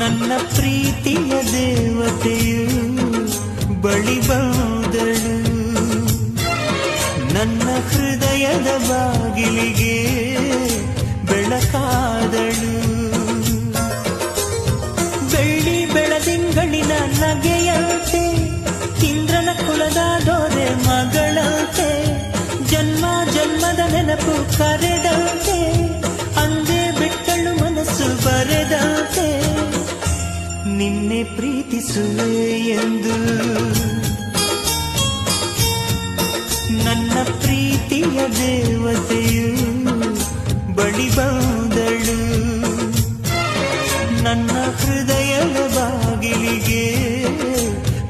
ನನ್ನ ಪ್ರೀತಿಯ ದೇವತೆಯು ಬಳಿ ಬಂದಳು, ನನ್ನ ಹೃದಯದ ಬಾಗಿಲಿಗೆ ಬೆಳಕಾದಳು. ಬೆಳ್ಳಿ ಬೆಳದಿಂಗಳಿನ ನಗೆಯಂತೆ, ಇಂದ್ರನ ಕುಲದ ದೊರೆ ಮಗಳಂತೆ, ಜನ್ಮ ಜನ್ಮದ ನೆನಪು ಕರೆದಂತೆ, ಅಂದೇ ಬಿಟ್ಟಳು ಮನಸ್ಸು ಬರೆದಂತೆ, ನಿನ್ನೆ ಪ್ರೀತಿಸುವೆ ಎಂದು. ನನ್ನ ಪ್ರೀತಿಯ ದೇವತೆಯು ಬಳಿ ಬಂದಳು, ನನ್ನ ಹೃದಯದ ಬಾಗಿಲಿಗೆ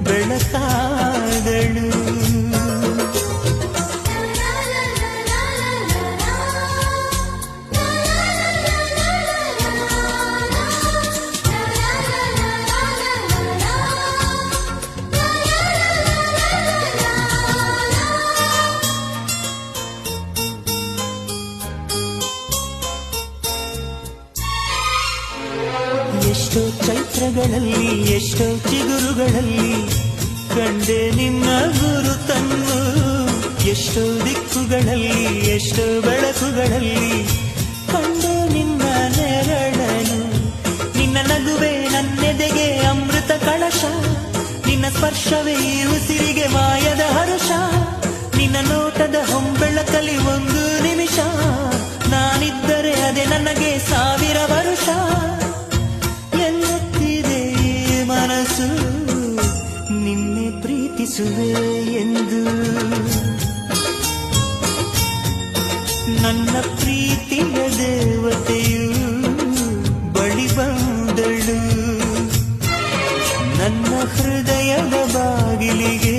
ಬೆಳಕಾದಳು. ಎಷ್ಟೋ ಚೈತ್ರಗಳಲ್ಲಿ, ಎಷ್ಟೋ ಚಿಗುರುಗಳಲ್ಲಿ ಕಂಡೆ ನಿನ್ನ ಗುರುತನ್ನು, ಎಷ್ಟೋ ದಿಕ್ಕುಗಳಲ್ಲಿ, ಎಷ್ಟೋ ಬೆಳಕುಗಳಲ್ಲಿ ಕಂಡೆ ನಿನ್ನ ನೆರಳನು. ನಿನ್ನ ನಗುವೆ ನನ್ನೆದೆಗೆ ಅಮೃತ ಕಳಶ, ನಿನ್ನ ಸ್ಪರ್ಶವೇ ಉಸಿರಿಗೆ ಮಾಯದ ಹರುಷ, ನಿನ್ನ ನೋಟದ ಹೊಂಬೆಳಕಲಿ ಒಂದು ನಿಮಿಷ, ನಾನಿದ್ದರೆ ಅದೇ ನನಗೆ 1000 ವರುಷ. ಎನ್ನುತ್ತಿದೆ ಮನಸ್ಸು ನಿನ್ನೆ ಪ್ರೀತಿಸುವೆ ಎಂದು. ನನ್ನ ಪ್ರೀತಿಯ ದೇವತೆಯು ಬಳಿ ಬಂದಳು, ನನ್ನ ಹೃದಯದ ಬಾಗಿಲಿಗೆ